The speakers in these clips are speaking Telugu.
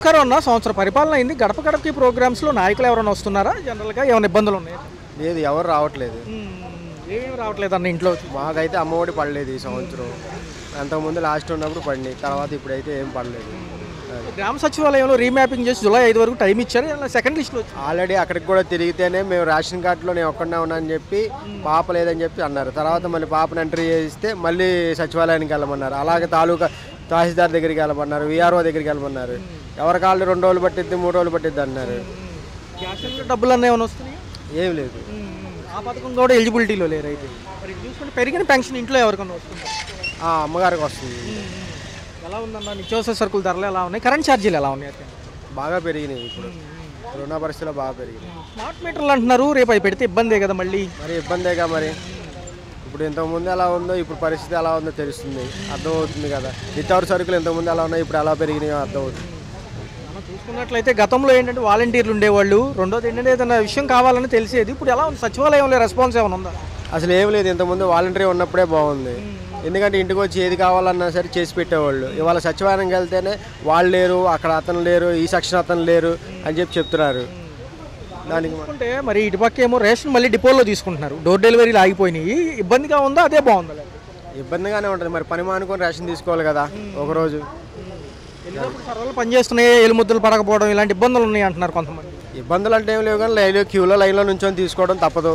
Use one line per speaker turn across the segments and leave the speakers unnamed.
కరోనా సంవత్సర పరిపాలన అయింది. గడప గడపకి ప్రోగ్రామ్స్లో నాయకులు ఎవరైనా వస్తున్నారా? జనరల్గా ఏమైనా ఇబ్బందులు ఉన్నాయి?
లేదు, ఎవరు రావట్లేదు.
ఏమేమి రావట్లేదు అన్న ఇంట్లో?
మాకైతే అమ్మఒడి పడలేదు ఈ సంవత్సరం. అంతకుముందు లాస్ట్ ఉన్నప్పుడు పడినాయి, తర్వాత ఇప్పుడైతే ఏం పడలేదు.
గ్రామ సచివాలయంలో రీమ్యాపింగ్ చేసి జూలై 5 వరకు టైం ఇచ్చారు. సెకండ్ లిస్ట్లో
ఆల్రెడీ అక్కడికి కూడా తిరిగితేనే మేము రేషన్ కార్డులో నేను ఒక్కడే ఉన్నానని చెప్పి పాప లేదని చెప్పి అన్నారు. తర్వాత మళ్ళీ పాపను ఎంట్రీ చేస్తే మళ్ళీ సచివాలయానికి వెళ్ళమన్నారు. అలాగే తాలూకా తహసీల్దార్ దగ్గరికి వెళ్ళమన్నారు, విఆర్ఓ దగ్గరికి వెళ్ళమన్నారు. ఎవరి కాళ్ళు 2 రోజులు పట్టిద్ది, 3 రోజులు పట్టిద్ది అన్నారు.
గ్యాస్ సిలిండర్ డబ్బులు అన్నీ ఏమైనా వస్తున్నాయి?
ఏం లేదు.
ఆ పథకం కూడా ఎలిజిబిలిటీలో లేరు. అయితే మరి చూసుకుంటే పెరిగిన పెన్షన్ ఇంట్లో ఎవరికన్నా వస్తుంది?
అమ్మగారికి వస్తుంది.
ఎలా ఉందన్న నిత్యావసర సరుకుల ధరలు ఎలా ఉన్నాయి? కరెంట్ ఛార్జీలు ఎలా ఉన్నాయి?
బాగా పెరిగినాయి. ఇప్పుడు కరోనా పరిస్థితుల్లో బాగా పెరిగినాయి.
స్మార్ట్ మీటర్లు అంటున్నారు, రేపు అవి పెడితే ఇబ్బందే కదా మళ్ళీ?
మరి ఇబ్బందేగా. మరి ఇప్పుడు ఇంతకుముందు ఎలా ఉందో ఇప్పుడు పరిస్థితి ఎలా ఉందో తెలుస్తుంది, అర్థమవుతుంది కదా. నిత్యావసర సరుకులు ఇంతకుముందు ఎలా ఉన్నాయి, ఇప్పుడు ఎలా పెరిగినాయో అర్థమవుతుంది.
మనం చూసుకున్నట్లయితే గతంలో ఏంటంటే వాలంటీర్లు ఉండేవాళ్ళు, రెండోది ఏంటంటే ఏదైనా విషయం కావాలని తెలిసేది. ఇప్పుడు ఎలా ఉంది? సచివాలయంలో రెస్పాన్స్ ఏమైనా ఉందా?
అసలు ఏం లేదు. ఇంతకుముందు వాలంటీర్ ఉన్నప్పుడే బాగుంది. ఎందుకంటే ఇంటికి వచ్చి ఏది కావాలన్నా సరే చేసి పెట్టేవాళ్ళు. ఇవాళ సచివాలయంకి వెళ్తేనే వాళ్ళు లేరు, అక్కడ అతను లేరు, ఈ సెక్షన్ అతను లేరు అని చెప్పి చెప్తున్నారు. దానికి
అంటే మరి ఇటుపక్క ఏమో రేషన్ మళ్ళీ డిపోలో తీసుకుంటున్నారు, డోర్ డెలివరీలు ఆగిపోయినాయి. ఇబ్బందిగా ఉందా? అదే బాగుందా?
ఇబ్బందిగానే ఉంటుంది. మరి పని మానుకొని రేషన్ తీసుకోవాలి కదా ఒకరోజు.
సర్వలు పనిచేస్తున్నాయి, ఎలుముద్దలు పడకపోవడం ఇలాంటి ఇబ్బందులు ఉన్నాయి అంటున్నారు కొంతమంది.
ఇబ్బందులు అంటే ఏం లేవు, కానీ లైన్లో నుంచొని తీసుకోవడం తప్పదు.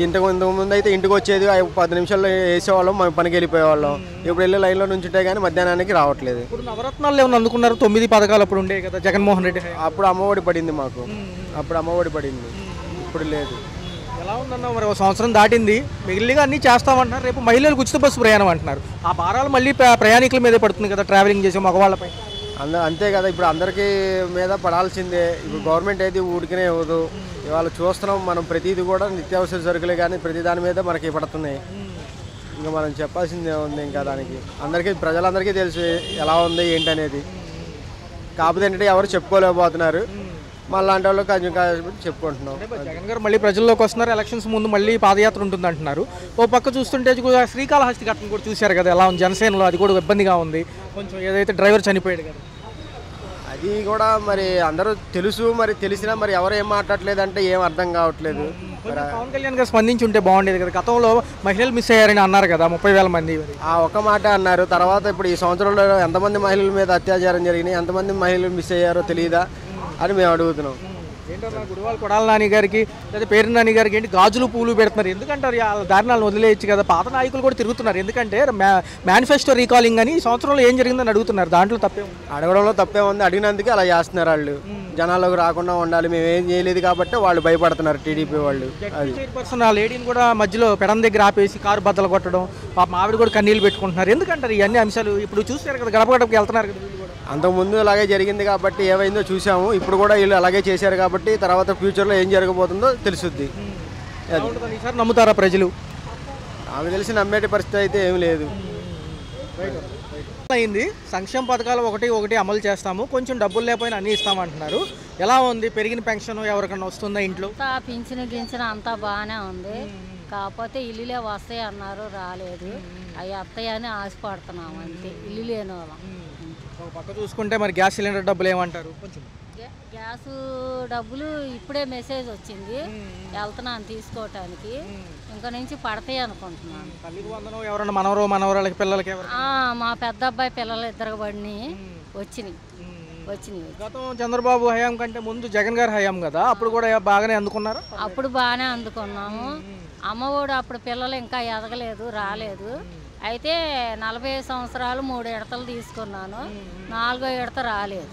ఇంతకు ముందు అయితే ఇంటికి వచ్చేది 10 నిమిషాల్లో వేసేవాళ్ళం, మేము పనికి వెళ్ళిపోయేవాళ్ళం. ఇప్పుడు వెళ్ళి లైన్లో నుంచుంటే కానీ మధ్యాహ్నానికి రావట్లేదు.
ఇప్పుడు నవరత్నాలు ఏమైనా అందుకున్నారు? 9 పథకాలు అప్పుడు ఉండే కదా జగన్మోహన్ రెడ్డి.
అప్పుడు అమ్మఒడి పడింది మాకు, అప్పుడు అమ్మఒడి పడింది, ఇప్పుడు లేదు.
ఎలా ఉందన్న? మరి ఒక సంవత్సరం దాటింది, మిగిలిగా అన్నీ చేస్తామంటున్నారు. రేపు మహిళలకు ఉచిత బస్సు ప్రయాణం అంటున్నారు. ఆ భారాలు మళ్ళీ ప్రయాణికుల మీదే పడుతుంది కదా, ట్రావెలింగ్ చేసే మగవాళ్ళపై.
అంతే కదా. ఇప్పుడు అందరికీ మీద పడాల్సిందే. ఇప్పుడు గవర్నమెంట్ అయితే ఊరికనే ఇవ్వదు. ఇవాళ చూస్తున్నాం మనం, ప్రతిదీ కూడా నిత్యావసర సరుకులే కానీ ప్రతి దాని మీద మనకి పడుతున్నాయి. ఇంకా మనం చెప్పాల్సిందే ఉంది. ఇంకా దానికి అందరికీ, ప్రజలందరికీ తెలుసు ఎలా ఉంది ఏంటనేది. కాకపోతే ఏంటంటే ఎవరు చెప్పుకోలేకపోతున్నారు. మళ్ళీ లాంటి వాళ్ళు కొంచెం చెప్పుకుంటున్నాం.
జగన్ గారు మళ్ళీ ప్రజల్లోకి వస్తున్నారు. ఎలక్షన్స్ ముందు మళ్ళీ పాదయాత్ర ఉంటుంది అంటున్నారు. ఓ పక్క చూస్తుంటే శ్రీకాళహస్తి ఘటన కూడా చూశారు కదా ఎలా ఉంది జనసేనలో. అది కూడా ఇబ్బందిగా ఉంది కొంచెం, ఏదైతే డ్రైవర్ చనిపోయాడు కదా.
అది కూడా మరి అందరూ తెలుసు, మరి తెలిసినా మరి ఎవరు ఏం మాట్లాడలేదంటే ఏం అర్థం కావట్లేదు.
పవన్ కళ్యాణ్ గారు స్పందించి ఉంటే బాగుండేది కదా. గతంలో మహిళలు మిస్ అయ్యారని అన్నారు కదా, 30,000 మంది.
ఆ ఒక్క మాట అన్నారు. తర్వాత ఇప్పుడు ఈ సంవత్సరంలో ఎంతమంది మహిళల మీద అత్యాచారం జరిగినాయి, ఎంతమంది మహిళలు మిస్ అయ్యారో తెలియదా అని మేము అడుగుతున్నాం.
ఏంటన్నా గుడివాళ్ళ కొడాల నాని గారికి లేదా పేరు నాని గారికి ఏంటి గాజులు పూలు పెడుతున్నారు? ఎందుకంటారు దారుణాలను వదిలేయచ్చు కదా. పాత నాయకులు కూడా తిరుగుతున్నారు. ఎందుకంటే మేనిఫెస్టో రీకాలింగ్ అని ఈ సంవత్సరంలో ఏం జరిగిందని అడుగుతున్నారు. దాంట్లో తప్పే ఉంది?
అడగడంలో తప్పే ఉంది. అడిగినందుకే అలా చేస్తున్నారు వాళ్ళు. జనాలకు రాకుండా ఉండాలి, మేము ఏం చేయలేదు కాబట్టి వాళ్ళు భయపడుతున్నారు టీడీపీ వాళ్ళు.
అది చైర్పర్సన్ ఆ లేడీని కూడా మధ్యలో పెడం దగ్గర ఆపేసి కారు బద్దలు కొట్టడం, పాప ఆవిడ కూడా కన్నీళ్ళు పెట్టుకుంటున్నారు. ఎందుకంటారు ఇవన్నీ అంశాలు? ఇప్పుడు చూస్తారు కదా, గడప గడపకి వెళ్తున్నారు కదా.
అంతకుముందు అలాగే జరిగింది కాబట్టి ఏమైందో చూసాము. ఇప్పుడు కూడా వీళ్ళు అలాగే చేశారు కాబట్టి తర్వాత ఫ్యూచర్లో ఏం జరగబోతుందో తెలుసుద్ది.
ఈసారి నమ్ముతారా ప్రజలు?
ఆమె తెలిసి నమ్మేటి పరిస్థితి అయితే ఏమి లేదు.
అయింది సంక్షేమ పథకాలు ఒకటి అమలు చేస్తాము, కొంచెం డబ్బులు లేకపోయినా అన్నీ ఇస్తామంటున్నారు. ఎలా ఉంది? పెరిగిన పెన్షన్ ఎవరికన్నా వస్తుందా ఇంట్లో?
పింఛను అంతా బాగానే ఉంది. కాకపోతే ఇల్లులే వస్తాయి అన్నారు, రాలేదు. అవి వస్తాయని ఆశపడుతున్నాము అంతే, ఇల్లు లేని వాళ్ళం.
ఒక పక్క చూసుకుంటే మరి గ్యాస్ సిలిండర్ డబ్బులు ఏమంటారు? కొంచెం
గ్యాస్ డబ్బులు ఇప్పుడే మెసేజ్ వచ్చింది, వెళ్తున్నాను తీసుకోవటానికి. ఇంకా నుంచి పడతాయి అనుకుంటున్నాను.
తల్లికి వందనం ఎవరన్నా మనవరాళ్ళకి పిల్లలకి
మా పెద్ద అబ్బాయి పిల్లలు ఇద్దరు పడిని వచ్చినాయి.
గతం చంద్రబాబు హయాం కంటే ముందు జగన్ గారి హయాం కదా, అప్పుడు కూడా బాగానే అందుకున్నారు.
అప్పుడు బాగానే అందుకున్నాము. అమ్మఒడు అప్పుడు పిల్లలు ఇంకా ఎదగలేదు, రాలేదు. అయితే 45 సంవత్సరాలు 3 విడతలు తీసుకున్నాను. 4వ విడత రాలేదు,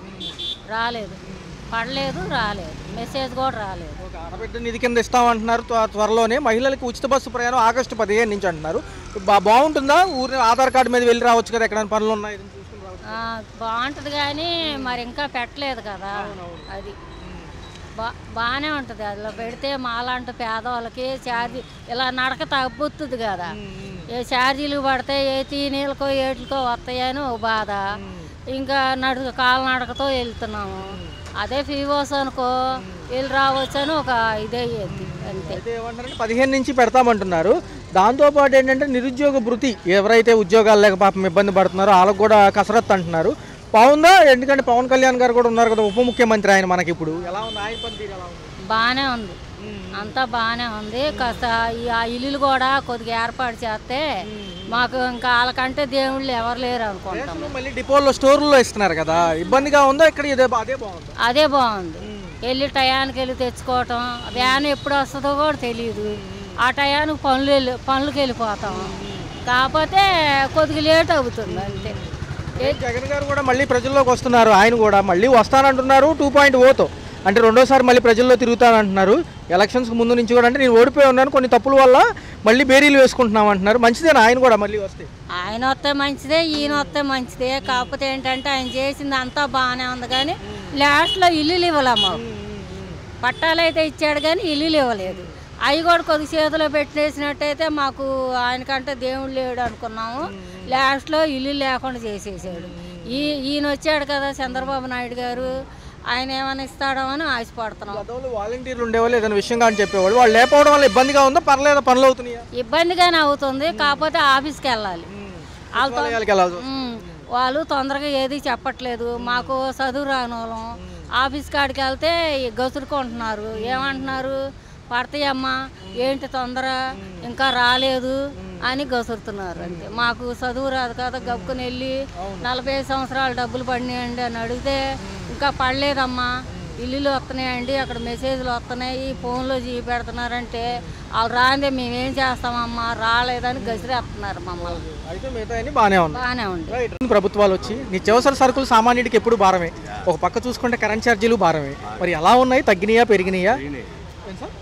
పడలేదు, రాలేదు. మెసేజ్ కూడా రాలేదు.
ఆడబిడ్డ నిధి కింద ఇస్తామంటున్నారు త్వరలోనే. మహిళలకు ఉచిత బస్సు ప్రయాణం ఆగస్టు 15 నుంచి అంటున్నారు. బాగుంటుందా? ఊరి ఆధార్ కార్డు మీద వెళ్ళి రావచ్చు కదా, ఎక్కడైనా పనులు ఉన్నాయి?
బాగుంటుంది కానీ మరి ఇంకా పెట్టలేదు కదా. అది బాగానే ఉంటుంది. అందులో పెడితే మాలాంటి పేదవాళ్ళకి ఛార్జీ ఇలా నడక తగ్గుతుంది కదా. ఏ ఛార్జీలు పడితే ఏ తీనీలకో ఏట్లకో వస్తాయని ఒక బాధ. ఇంకా కాలినడకతో వెళ్తున్నాము. అదే ఫీవోస్ అనుకో వెళ్ళి రావచ్చు అని ఒక ఇదే అంతే.
15 నుంచి పెడతామంటున్నారు. దాంతోపాటు ఏంటంటే నిరుద్యోగ భృతి, ఎవరైతే ఉద్యోగాలు లేక పాపం ఇబ్బంది పడుతున్నారో వాళ్ళకు కూడా కసరత్తు అంటున్నారు. బాగుందా? ఎందుకంటే పవన్ కళ్యాణ్ గారు కూడా ఉన్నారు కదా, ఉప ముఖ్యమంత్రి ఆయన మనకి. ఇప్పుడు ఎలా ఉంది ఆయన పనితీరు? ఎలా ఉంది?
బాగానే ఉంది, అంతా బాగానే ఉంది. కాస్త ఆ ఇల్లులు కూడా కొద్దిగా ఏర్పాటు చేస్తే మాకు ఇంకా వాళ్ళకంటే దేవుళ్ళు ఎవరు లేరు అనుకుంటాం.
మళ్ళీ డిపోల్లో స్టోర్లో ఇస్తున్నారు కదా, ఇబ్బందిగా ఉందా? ఇక్కడ అదే బాగుంది.
అదే బాగుంది. వెళ్ళి టయానికి వెళ్ళి తెచ్చుకోవటం, వ్యాన్ ఎప్పుడు వస్తుందో కూడా తెలియదు. ఆ టయానికి పనులకు వెళ్ళిపోతాం. కాకపోతే కొద్దిగా లేట్ అవుతుంది అంతే.
జగన్ గారు కూడా మళ్ళీ ప్రజల్లోకి వస్తున్నారు. ఆయన కూడా మళ్ళీ వస్తానంటున్నారు 2.0తో. అంటే రెండోసారి మళ్ళీ ప్రజల్లో తిరుగుతానంటున్నారు. ఎలక్షన్స్కి ముందు నుంచి కూడా అంటే నేను ఓడిపోయి ఉన్నాను, కొన్ని తప్పుల వల్ల మళ్ళీ బేరీలు వేసుకుంటున్నాం అంటున్నారు. మంచిదేనా ఆయన కూడా మళ్ళీ వస్తే?
ఆయన వస్తే మంచిదే, ఈయన వస్తే మంచిదే. కాకపోతే ఏంటంటే ఆయన చేసింది అంతా బాగానే ఉంది, కానీ లాస్ట్లో ఇల్లులు ఇవ్వలేము. పట్టాలైతే ఇచ్చాడు కానీ ఇల్లులు ఇవ్వలేదు. అవి కూడా కొద్ది చేతిలో పెట్టేసినట్టయితే మాకు ఆయనకంటే దేవుడు లేడు అనుకున్నాము. లాస్ట్లో ఇల్లు లేకుండా చేసేసాడు. ఈయన వచ్చాడు కదా చంద్రబాబు నాయుడు గారు, ఆయన ఏమైనా ఇస్తాడో అని ఆశపడుతున్నాం.
వాలంటీర్లు ఉండేవాళ్ళు ఏదైనా విషయంగా అని చెప్పేవాళ్ళు, వాళ్ళు లేకపోవడం వల్ల ఇబ్బందిగా ఉందా? పర్లేదా? పనులు అవుతున్నాయా?
ఇబ్బందిగానే అవుతుంది. కాకపోతే ఆఫీస్కి వెళ్ళాలి. వాళ్ళు తొందరగా ఏది చెప్పట్లేదు. మాకు చదువు రాని వాళ్ళం ఆఫీస్ కాడికి వెళ్తే గసురుకుంటున్నారు. ఏమంటున్నారు? పడతాయమ్మా, ఏంటి తొందర, ఇంకా రాలేదు అని గసురుతున్నారు అంతే. మాకు చదువు రాదు కదా, గబ్బుకుని వెళ్ళి 45 సంవత్సరాలు డబ్బులు పడినాయండి అని అడిగితే ఇంకా పడలేదమ్మా, ఇల్లులు వస్తున్నాయండి, అక్కడ మెసేజ్లు వస్తున్నాయి, ఫోన్లో పెడుతున్నారంటే వాళ్ళు రాందే మేమేం చేస్తామమ్మా, రాలేదని గసిరేస్తున్నారు మమ్మల్ని.
అయితే మిగతా బాగానే
ఉంది.
ప్రభుత్వాలు వచ్చి నిత్యావసర సరుకులు సామాన్యుడికి ఎప్పుడు భారమే. ఒక పక్క చూసుకుంటే కరెంట్ ఛార్జీలు భారమే. మరి ఎలా ఉన్నాయి? తగ్గినాయా పెరిగినాయా?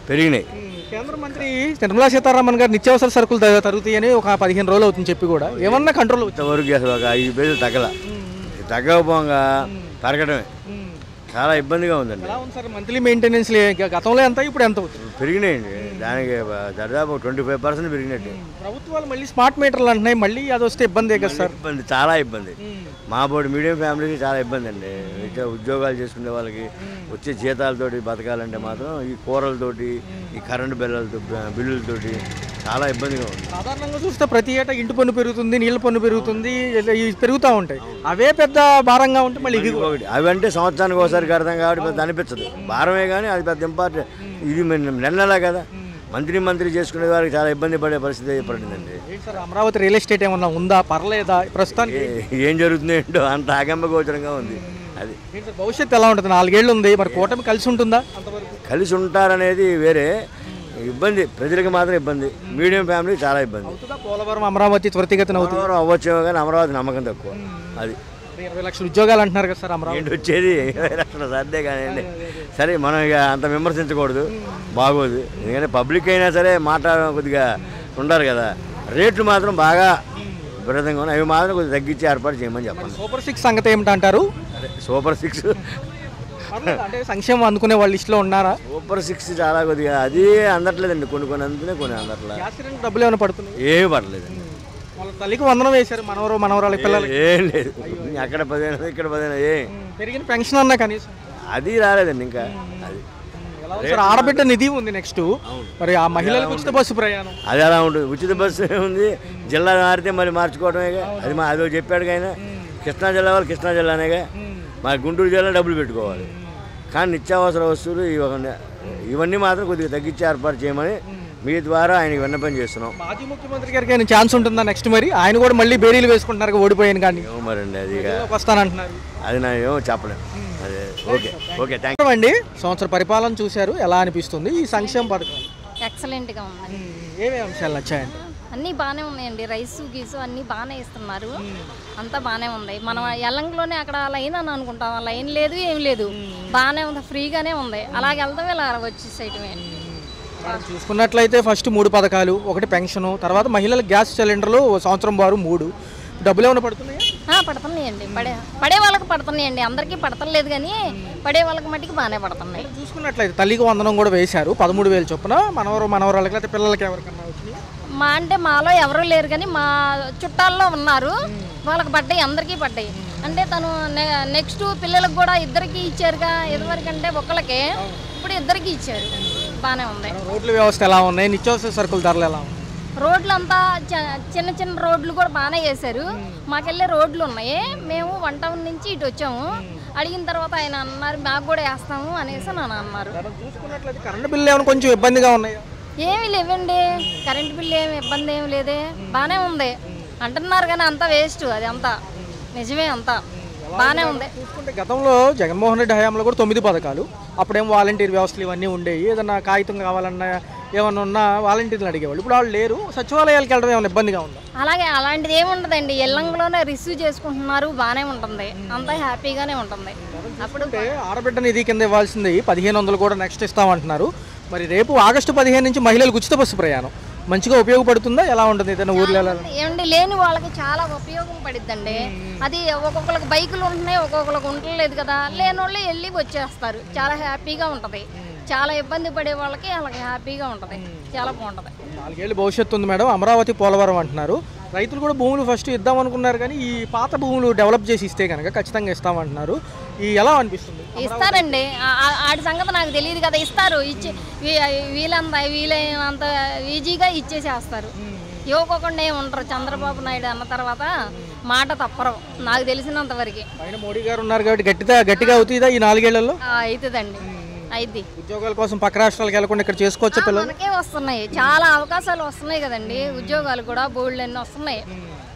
పెరిగినాయి.
కేంద్ర మంత్రి నిర్మలా సీతారామన్ గారు నిత్యావసర సరుకులు తరుగుతాయని ఒక 15 రోజులు అవుతుంది చెప్పి కూడా ఏమన్నా కంట్రోల్
ఇంతవరకు అసలు ఒక 5 పేజీలు తగ్గకపోగా పెరగడమే చాలా ఇబ్బందిగా ఉందండి.
ఎలా ఉంది సార్ మంత్లీ మెయింటెనెన్స్? గతంలో ఎంత, ఇప్పుడు ఎంత అవుతుంది?
పెరిగినాయండి. దానికి దాదాపు 25% పెరిగినట్టు.
ప్రభుత్వాలు మళ్ళీ స్మార్ట్ మీటర్లు అంటున్నాయి, మళ్ళీ అది వస్తే ఇబ్బందే కదా సార్?
ఇబ్బంది, చాలా ఇబ్బంది. మా బోర్డు మీడియం ఫ్యామిలీకి చాలా ఇబ్బంది అండి. ఇట్లా ఉద్యోగాలు చేసుకునే వాళ్ళకి వచ్చే జీతాలతోటి బతకాలంటే మాత్రం ఈ కూరలతోటి, ఈ కరెంటు బిల్లులతోటి చాలా ఇబ్బందిగా ఉంది.
సాధారణంగా చూస్తే ప్రతి ఏటా ఇంటి పన్ను పెరుగుతుంది, నీళ్ళ పన్ను పెరుగుతుంది, ఇవి పెరుగుతూ ఉంటాయి. అవే పెద్ద భారంగా ఉంటే మళ్ళీ ఇది
ఒకటి. అవి అంటే సంవత్సరానికి ఒకసారి కడతాం కాబట్టి పెద్ద అనిపించదు, భారమే. కానీ అది పెద్ద ఇంపార్టెంట్. ఇది నెలలా కదా, మంత్రి చేసుకునే వారికి చాలా ఇబ్బంది పడే పరిస్థితి ఏర్పడిందండి.
అమరావతి రియల్ ఎస్టేట్ ఏమన్నా ఉందా, పర్లేదా ప్రస్తుతానికి?
ఏం జరుగుతుంది ఏంటో అంత ఆగంబ గోచరంగా ఉంది. అది
భవిష్యత్తు ఎలా ఉంటుంది? 4 ఏళ్ళు ఉంది, మరి కూటమి కలిసి ఉంటుందా?
కలిసి ఉంటారనేది వేరే ఇబ్బంది, ప్రజలకు మాత్రం ఇబ్బంది, మీడియం ఫ్యామిలీ చాలా ఇబ్బంది.
పోలవరం అమరావతి త్వరితగతిన
పోలవరం అవ్వచ్చేమో కానీ అమరావతి నమ్మకం తక్కువ. అది
20 లక్షల ఉద్యోగాలు అంటున్నారు కదా సార్ అమరావతి.
ఏంటి వచ్చేది 20 లక్షల సర్దే కానీ సరే, మనం ఇక అంత విమర్శించకూడదు, బాగోదు. ఎందుకంటే పబ్లిక్ అయినా సరే కొద్దిగా ఉండాలి కదా. రేట్లు మాత్రం బాగా విపరీతంగా ఉన్నాయి. అవి మాత్రం కొద్దిగా తగ్గించి ఏర్పాటు చేయమని చెప్పండి.
సూపర్ 6 సంగతి ఏమిటంటారు?
సూపర్ 6
అంటే సంక్షేమం అందుకునే వాళ్ళ లిస్టులో ఉన్నారా?
సూపర్ 6 చాలా కొద్దిగా అది అందట్లేదండి. కొన్ని అందుతున్నాయి, కొన్ని అందట్లేదు.
గ్యాస్ సిలిండర్ డబ్బులు ఏమైనా పడుతుంది?
ఏమి పడలేదండి.
వాళ్ళ తల్లికి వందనం వేశారు, మనవరాళ్ళ పిల్లలు.
ఏం లేదు, అక్కడ 15 ఇక్కడ 15
పెరిగిన పెన్షన్ అన్నా కనీసం
అది రాలేదండి ఇంకా. అది
ఆడబిడ్డ నిధి ఉంది నెక్స్ట్, మరి ఆ మహిళలకు ఉచిత బస్సు ప్రయాణం
అది అలా ఉంటుంది. ఉచిత బస్సు ఉంది, జిల్లా మారితే మరి మార్చుకోవడమే. అది అదో చెప్పాడు కానీ కృష్ణా జిల్లా వాళ్ళు కృష్ణా జిల్లానేగా, మా గుంటూరు జిల్లా డబ్బులు పెట్టుకోవాలి. కానీ నిత్యావసర వస్తువులు ఇవన్నీ మాత్రం కొద్దిగా తగ్గించి ఏర్పాటు చేయమని మీ ద్వారా ఆయనకి విన్నపం చేస్తున్నాం.
మాజీ ముఖ్యమంత్రి గారికి ఆయన ఛాన్స్ ఉంటుందా నెక్స్ట్? మరి ఆయన కూడా మళ్ళీ బేరీలు వేసుకుంటున్నారు ఓడిపోయాను కానీ.
మరండి అది
వస్తానంటున్నారు,
అది నా ఏమో చెప్పలేము. అదే ఓకే థ్యాంక్ యూ
అండి. సంవత్సర పరిపాలన చూశారు, ఎలా అనిపిస్తుంది ఈ సంక్షేమ పథకం?
ఎక్సలెంట్గా ఉంది.
ఏమేమి అంశాలు నచ్చాయండి?
అన్నీ బాగానే ఉన్నాయండి. రైసు గీసు అన్నీ బాగానే ఇస్తున్నారు, అంతా బాగానే ఉంది. మనం ఎల్లంలోనే అక్కడ లైన్ అని అనుకుంటాం, లైన్ లేదు ఏం లేదు, బాగానే ఉంది, ఫ్రీగానే ఉంది. అలాగే వెళ్తాం, ఇలా వచ్చేసేయటమే.
చూసుకున్నట్లయితే ఫస్ట్ 3 పథకాలు, ఒకటి పెన్షను, తర్వాత మహిళలకు గ్యాస్ సిలిండర్లు సంవత్సరం వారు 3 డబ్బులు ఏమైనా పడుతున్నాయా?
పడుతున్నాయండి, పడే వాళ్ళకి పడుతున్నాయండి, అందరికీ పడతలేదు కానీ పడే వాళ్ళకి మట్టికి బాగానే పడుతున్నాయి.
చూసుకున్నట్లయితే తల్లికి వందనం కూడా వేశారు 13,000 చొప్పున. మనవరాళ్ళకి లేకపోతే పిల్లలకి ఎవరికన్నా వచ్చినాయి?
మాలో ఎవరూ లేరు కానీ మా చుట్టాల్లో ఉన్నారు, వాళ్ళకి పడ్డాయి, అందరికీ పడ్డాయి. అంటే తను నెక్స్ట్ పిల్లలకు కూడా ఇద్దరికి ఇచ్చారుగా, ఇదివరకంటే ఒక్కళ్ళకే, ఇప్పుడు ఇద్దరికి ఇచ్చారు, బాగానే ఉంది.
రోడ్ల వ్యవస్థ ఎలా ఉన్నాయి? నిత్యావసర సరుకుల ధరలు ఎలా ఉన్నాయి?
రోడ్లు అంతా చిన్న చిన్న రోడ్లు కూడా బాగానే వేశారు. మాకెళ్ళే రోడ్లు ఉన్నాయి. మేము 1 టౌన్ నుంచి ఇటు వచ్చాము. అడిగిన తర్వాత ఆయన అన్నారు మాకు కూడా వేస్తాము అనేసి నన్ను అన్నారు.
చూసుకున్నట్లయితే కరెంట్ బిల్లు ఏమైనా కొంచెం ఇబ్బందిగా ఉన్నాయా?
ఏమీ లేవండి, కరెంట్ బిల్లు ఏమి ఇబ్బంది ఏమి లేదే, బాగానే ఉంది అంటున్నారు కానీ అంతా వేస్ట్. అది అంతా నిజమే, అంతా బాగానే ఉంది.
చూసుకుంటే గతంలో జగన్మోహన్ రెడ్డి హయాంలో కూడా 9 పథకాలు, అప్పుడేం వాలంటీర్ వ్యవస్థలు ఇవన్నీ ఉండేవి. ఏదన్నా కాగితం కావాలన్నా ఏమన్నా ఉన్నా వాలంటీర్లు అడిగేవాళ్ళు. ఇప్పుడు వాళ్ళు లేరు. సచివాలయాలకు వెళ్ళడం ఏమైనా ఇబ్బందిగా ఉందా?
అలాగే అలాంటిది ఏముండదండి. ఎల్లంలోనే రిసీవ్ చేసుకుంటున్నారు, బాగానే ఉంటుంది, అంతా హ్యాపీగానే ఉంటుంది. అప్పుడు
ఆడబిడ్డ నిధి కింద ఇవ్వాల్సింది 1500 కూడా నెక్స్ట్ ఇస్తామంటున్నారు. మరి రేపు ఆగస్టు 15 నుంచి మహిళలకు ఉచిత బస్సు ప్రయాణం మంచిగా ఉపయోగపడుతుందా? ఎలా ఉంటుంది ఏదైనా ఊర్లో
ఏమండి? లేని వాళ్ళకి చాలా ఉపయోగం పడిద్దండి. అది ఒక్కొక్కరికి బైకులు ఉంటున్నాయి, ఒక్కొక్కరికి ఉండలేదు కదా. లేని వాళ్ళు వెళ్ళి వచ్చేస్తారు, చాలా హ్యాపీగా ఉంటుంది. చాలా ఇబ్బంది పడే వాళ్ళకి అలాగే హ్యాపీగా ఉంటుంది, చాలా బాగుంటుంది.
4 ఏళ్ళు భవిష్యత్తు ఉంది మేడం. అమరావతి పోలవరం అంటున్నారు. రైతులు కూడా భూములు ఫస్ట్ ఇద్దామనుకున్నారు కానీ ఈ పాత భూములు డెవలప్ చేసి ఇస్తే కనుక ఖచ్చితంగా ఇస్తామంటున్నారు. ఈ ఎలా అనిపిస్తుంది?
ఇస్తారండి, ఆడి సంగతి నాకు తెలియదు కదా. ఇస్తారు, ఇచ్చి వీలైనంత ఈజీగా ఇచ్చేసేస్తారు. ఇవ్వకుండా ఏమి ఉండరు. చంద్రబాబు నాయుడు అన్న తర్వాత మాట తప్పరు నాకు తెలిసినంత వరకు.
పైన మోడీ గారు ఉన్నారు కాబట్టి గట్టిగా అవుతుందా ఈ 4 ఏళ్లలో?
అవుతుందండి, అయితే
ఉద్యోగాల కోసం పక్క రాష్ట్రాలకు వెళ్ళకుండా ఇక్కడ చేసుకోవచ్చు. పిల్లలు
మనకే వస్తున్నాయి, చాలా అవకాశాలు వస్తున్నాయి కదండి. ఉద్యోగాలు కూడా బోల్డ్ అన్నీ వస్తున్నాయి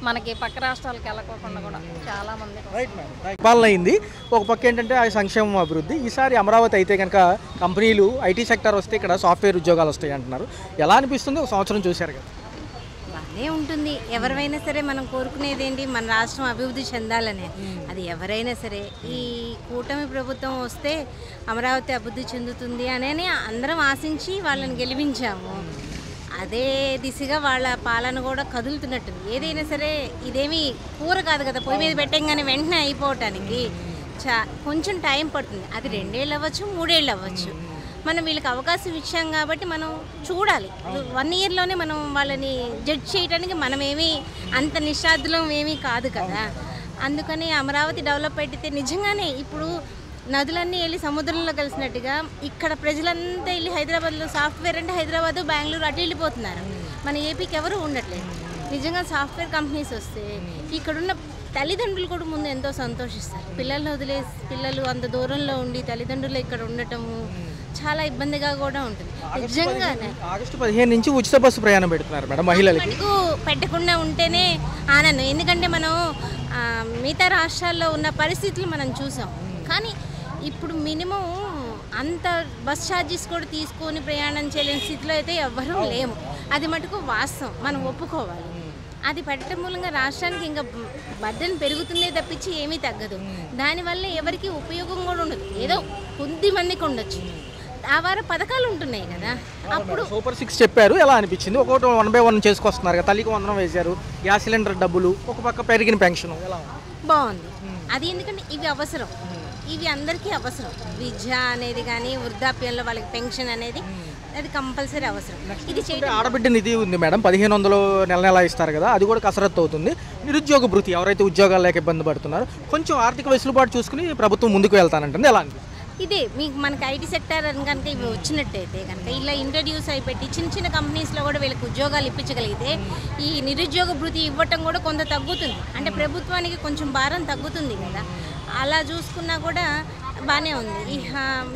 మనకి, పక్క రాష్ట్రాలకు వెళ్ళకోకుండా కూడా చాలా మంది.
పాలన అయింది. ఒక పక్క ఏంటంటే ఆ సంక్షేమం అభివృద్ధి. ఈసారి అమరావతి అయితే కనుక కంపెనీలు ఐటీ సెక్టర్ వస్తే ఇక్కడ సాఫ్ట్వేర్ ఉద్యోగాలు వస్తాయి అంటున్నారు. ఎలా అనిపిస్తుంది? ఒక సంవత్సరం చూశారు కదా.
బాగానే ఉంటుంది. ఎవరైనా సరే మనం కోరుకునేది ఏంటి, మన రాష్ట్రం అభివృద్ధి చెందాలనే. అది ఎవరైనా సరే ఈ కూటమి ప్రభుత్వం వస్తే అమరావతి అభివృద్ధి చెందుతుంది అని అందరం ఆశించి వాళ్ళని గెలిపించాము. అదే దిశగా వాళ్ళ పాలన కూడా కదులుతున్నట్టుంది. ఏదైనా సరే ఇదేమీ కూర కాదు కదా, పొయ్యి మీద పెట్టంగానే వెంటనే అయిపోవటానికి కొంచెం టైం పడుతుంది. అది 2 ఏళ్ళు అవ్వచ్చు, 3 ఏళ్ళు అవ్వచ్చు. మనం వీళ్ళకి అవకాశం ఇచ్చాం కాబట్టి మనం చూడాలి. 1 ఇయర్లోనే మనం వాళ్ళని జడ్జ్ చేయడానికి మనమేమీ అంత నిశ్చార్థులం ఏమీ కాదు కదా. అందుకని అమరావతి డెవలప్ అయితే నిజంగానే ఇప్పుడు నదులన్నీ వెళ్ళి సముద్రంలో కలిసినట్టుగా ఇక్కడ ప్రజలంతా వెళ్ళి హైదరాబాద్లో సాఫ్ట్వేర్ అంటే హైదరాబాద్, బెంగళూరు అటు వెళ్ళిపోతున్నారు. మన ఏపీకి ఎవరు ఉండట్లేదు. నిజంగా సాఫ్ట్వేర్ కంపెనీస్ వస్తే ఇక్కడున్న తల్లిదండ్రులు కూడా ముందు ఎంతో సంతోషిస్తారు. పిల్లల్ని వదిలేసి పిల్లలు అంత దూరంలో ఉండి తల్లిదండ్రులు ఇక్కడ ఉండటము చాలా ఇబ్బందిగా కూడా ఉంటుంది. నిజంగానే
ఆగస్టు 15 నుంచి ఉచిత బస్సు ప్రయాణం పెడుతున్నారు మేడం మహిళలకు.
పెట్టకుండా ఉంటేనే ఆనందం. ఎందుకంటే మనం మిగతా రాష్ట్రాల్లో ఉన్న పరిస్థితులు మనం చూసాం. కానీ ఇప్పుడు మినిమం అంత బస్ ఛార్జెస్ కూడా తీసుకొని ప్రయాణం చేయలేని స్థితిలో అయితే ఎవ్వరూ లేము. అది మటుకు వాస్తవం, మనం ఒప్పుకోవాలి. అది పెట్టడం మూలంగా రాష్ట్రానికి ఇంకా బర్డెన్ పెరుగుతుందే తప్పించి ఏమీ తగ్గదు. దానివల్ల ఎవరికి ఉపయోగం కూడా ఉండదు. ఏదో కొద్ది మందికి ఉండొచ్చు. ఆ వార పథకాలు ఉంటున్నాయి కదా. అప్పుడు
సూపర్ 6 చెప్పారు. ఎలా అనిపించింది? ఒక్కొక్కటి 1 by 1 చేసుకొస్తున్నారు కదా. తల్లికి 100 వేశారు, గ్యాస్ సిలిండర్ డబ్బులు, ఒక పక్క పెరిగిన పెన్షన్. ఎలా
బాగుంది అది. ఎందుకంటే ఇవి అవసరం, ఇవి అందరికీ అవసరం. విద్య అనేది కానీ వృద్ధాప్యంలో వాళ్ళకి పెన్షన్ అనేది అది కంపల్సరీ అవసరం. ఇది
ఆడబిడ్డ నిధి ఉంది మేడం, 1500 నెల ఇస్తారు కదా. అది కూడా కసరత్తు అవుతుంది. నిరుద్యోగ భృతి ఎవరైతే ఉద్యోగాలు లేక ఇబ్బంది పడుతున్నారో కొంచెం ఆర్థిక వెసులుబాటు చూసుకుని ప్రభుత్వం ముందుకు వెళ్తానంటుంది. ఎలా అనిపిస్తుంది?
ఇదే మీకు మనకి ఐటీ సెక్టర్ అని కనుక ఇవి వచ్చినట్టయితే కనుక ఇలా ఇంట్రడ్యూస్ అయిపెట్టి చిన్న చిన్న కంపెనీస్లో కూడా వీళ్ళకి ఉద్యోగాలు ఇప్పించగలిగితే ఈ నిరుద్యోగ భృతి ఇవ్వటం కూడా కొంత తగ్గుతుంది. అంటే ప్రభుత్వానికి కొంచెం భారం తగ్గుతుంది కదా. అలా చూసుకున్నా కూడా బాగానే ఉంది. ఈ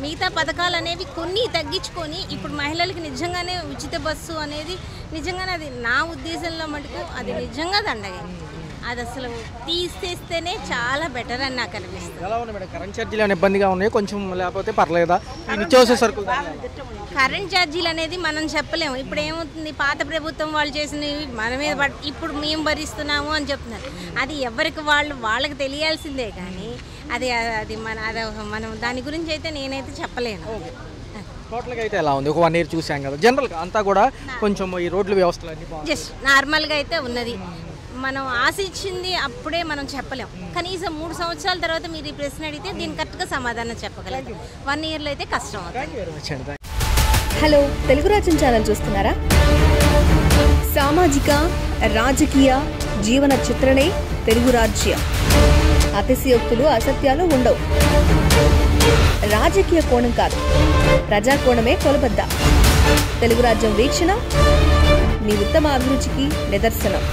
మిగతా పథకాలు అనేవి కొన్ని తగ్గించుకొని ఇప్పుడు మహిళలకి నిజంగానే ఉచిత బస్సు అనేది నిజంగానే అది నా ఉద్దేశంలో మటుకు అది నిజంగా దండగా. అది అసలు తీసేస్తేనే చాలా బెటర్ అని నాకు అనిపిస్తుంది.
ఎలా ఉంది మేడం? కరెంట్ ఛార్జీలు ఏమైనా ఇబ్బందిగా ఉన్నాయి కొంచెం, లేకపోతే పర్లేదా? నిత్యావసర సరుకులు
కరెంట్ ఛార్జీలు అనేది మనం చెప్పలేము. ఇప్పుడు ఏమవుతుంది, పాత ప్రభుత్వం వాళ్ళు చేసినవి మన మీద ఇప్పుడు మేము భరిస్తున్నాము అని చెప్తున్నారు. అది ఎవరికి వాళ్ళకి తెలియాల్సిందే కానీ అది మనం దాని గురించి అయితే నేనైతే చెప్పలేను.
టోటల్గా అయితే ఎలా ఉంది? ఒక 1 year చూసాం కదా. జనరల్గా అంతా కూడా కొంచెం ఈ రోడ్ల వ్యవస్థలు అన్ని
జస్ట్ నార్మల్గా అయితే ఉన్నది. మనం ఆశించింది అప్పుడే మనం చెప్పలేం. కనీసం 3 సంవత్సరాల తర్వాత మీరు ఈ ప్రశ్న అడిగితే దీనికి కరెక్ట్గా సమాధానం చెప్పగలరు. 1 yearలో అయితే కష్టం అవుతుంది.
హలో, తెలుగు రాజ్యం ఛానల్ చూస్తున్నారా? సామాజిక రాజకీయ జీవన చిత్రణే తెలుగు రాజ్యం. అతిశయోక్తులు అసత్యాలు ఉండవు. రాజకీయ కోణం కాదు, ప్రజా కోణమే కొలబద్ద. తెలుగు రాజ్యం వీక్షణ మీ ఉత్తమ అభిరుచికి నిదర్శనం.